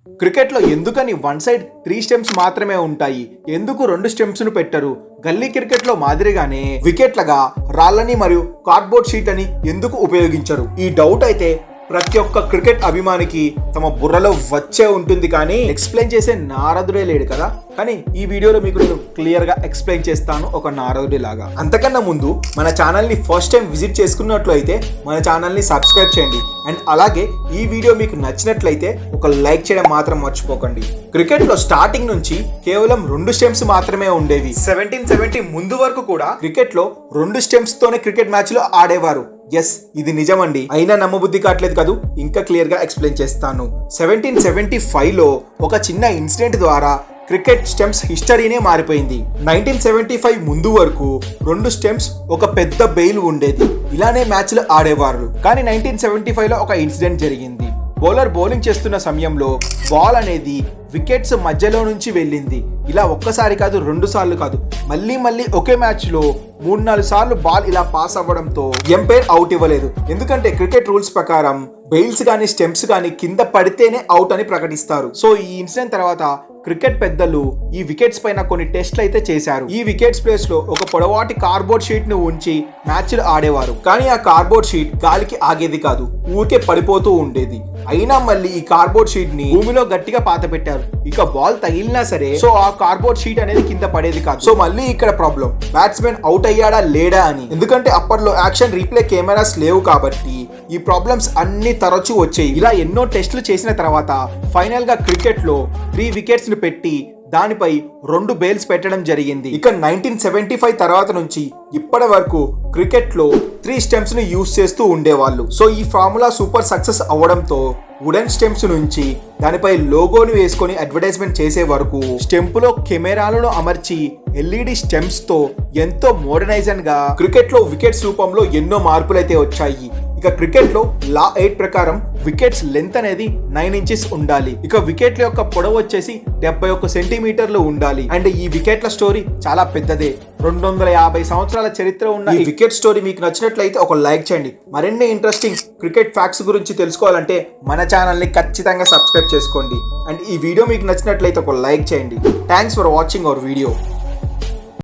క్రికెట్లో ఎందుకని one side 3 స్టెంప్స్ మాత్రమే ఉంటాయి, ఎందుకు 2 స్టెంప్స్ ను పెట్టరు? గల్లీ క్రికెట్లో మాదిరిగానే వికెట్లుగా రాళ్ళని మరియు కార్డ్బోర్డ్ షీట్ అని ఎందుకు ఉపయోగించరు? ఈ డౌట్ అయితే ప్రతి ఒక్క క్రికెట్ అభిమానికి తమ బుర్రలో వచ్చే ఉంటుంది, కానీ ఎక్స్ప్లెయిన్ చేసే నారదుడే లేడు కదా. కానీ ఈ వీడియోలో మీకు నేను క్లియర్ గా ఎక్స్ప్లెయిన్ చేస్తాను, ఒక నారదుడి లాగా. అంతకన్నా ముందు మన ఛానల్ ని ఫస్ట్ టైం విజిట్ చేసుకున్నట్లయితే మన ఛానల్ ని సబ్స్క్రైబ్ చేయండి. అండ్ అలాగే ఈ వీడియో మీకు నచ్చినట్లయితే ఒక లైక్ చేయడం మాత్రం మర్చిపోకండి. క్రికెట్ లో స్టార్టింగ్ నుంచి కేవలం 2 స్టెంప్స్ మాత్రమే ఉండేవి. 1770 ముందు వరకు కూడా క్రికెట్ లో 2 స్టెంప్స్ తోనే క్రికెట్ మ్యాచ్ లో ఆడేవారు. ఎస్, ఇది నిజమండి, అయినా నమ్మబుద్ధి కావట్లేదు కాదు. ఇంకా క్లియర్ గా ఎక్స్ప్లెయిన్ చేస్తాను. 1775 లో ఒక చిన్న ఇన్సిడెంట్ ద్వారా క్రికెట్ స్టెంప్స్ హిస్టరీనే మారిపోయింది. 1975 ముందు వరకు 2 స్టెంప్స్ ఒక పెద్ద బెయిల్ ఉండేది, ఇలానే మ్యాచ్లు ఆడేవారు. కానీ 1975 లో ఒక ఇన్సిడెంట్ జరిగింది. బౌలర్ బౌలింగ్ చేస్తున్న సమయంలో బాల్ అనేది వికెట్స్ మధ్యలో నుంచి వెళ్ళింది. ఇలా ఒక్కసారి కాదు, 2 సార్లు కాదు, మళ్ళీ ఒకే మ్యాచ్ లో 3-4 సార్లు బాల్ ఇలా పాస్ అవ్వడంతో ఎంపైర్ అవుట్ ఇవ్వలేదు. ఎందుకంటే క్రికెట్ రూల్స్ ప్రకారం బెయిల్స్ కానీ స్టెంప్స్ కానీ కింద పడితేనే అవుట్ అని ప్రకటిస్తారు. సో ఈ ఇన్సిడెంట్ తర్వాత క్రికెట్ పెద్దలు ఈ వికెట్స్ పైన కొన్ని టెస్ట్లు అయితే చేశారు. ఈ వికెట్స్ ప్లేస్ లో ఒక పొడవాటి కార్డ్బోర్డ్ షీట్ ను ఉంచి మ్యాచ్లు ఆడేవారు. కానీ ఆ కార్డ్బోర్డ్ షీట్ గాలికి ఆగేది కాదు, ఊరికే పడిపోతూ ఉండేది. అయినా మళ్ళీ ఈ కార్డ్బోర్డ్ షీట్ ని భూమిలో గట్టిగా పాత పెట్టారు. ఇక బాల్ తగిలినా సరే సో ఆ కార్డ్బోర్డ్ షీట్ అనేది కింద పడేది కాదు. సో మళ్ళీ ఇక్కడ ప్రాబ్లం, బ్యాట్స్మెన్ అవుట్ అయ్యాడా లేడా అని. ఎందుకంటే అప్పట్లో యాక్షన్ రీప్లే కెమెరాస్ లేవు కాబట్టి ఈ ప్రాబ్లమ్స్ అన్ని తరచూ వచ్చాయి. ఇలా ఎన్నో టెస్టులు చేసిన తర్వాత ఫైనల్ గా క్రికెట్ లో 3 వికెట్స్ ను పెట్టి దానిపై 2 బెయిల్స్ పెట్టడం జరిగింది. ఇక 1975 తర్వాత నుంచి ఇప్పటి వరకు క్రికెట్ లో 3 స్టెంప్స్ ను యూజ్ చేస్తూ ఉండేవాళ్ళు. సో ఈ ఫార్ములా సూపర్ సక్సెస్ అవ్వడంతో వుడెన్ స్టెంప్స్ నుంచి దానిపై లోగోని వేసుకొని అడ్వర్టైజ్మెంట్ చేసే వరకు స్టెంప్ లో కెమెరాలను అమర్చి ఎల్ఈడి స్టెంప్స్ తో ఎంతో మోడర్నైజన్ గా క్రికెట్ లో వికెట్స్ రూపంలో ఎన్నో మార్పులైతే వచ్చాయి. ఇక క్రికెట్ లో లా 8 ప్రకారం వికెట్స్ లెంత్ అనేది 9 ఇంచెస్ ఉండాలి. ఇక వికెట్ల యొక్క పొడవు వచ్చేసి 71 సెంటీమీటర్లు ఉండాలి. అండ్ ఈ వికెట్ల స్టోరీ చాలా పెద్దదే, 250 సంవత్సరాల చరిత్ర ఉన్న ఈ వికెట్ స్టోరీ మీకు నచ్చినట్లయితే ఒక లైక్ చేయండి. మరిన్ని ఇంట్రెస్టింగ్ క్రికెట్ ఫ్యాక్ట్స్ గురించి తెలుసుకోవాలంటే మన ఛానల్ ని ఖచ్చితంగా సబ్స్క్రైబ్ చేసుకోండి. అండ్ ఈ వీడియో మీకు నచ్చినట్లయితే ఒక లైక్ చేయండి. Thanks for watching our video.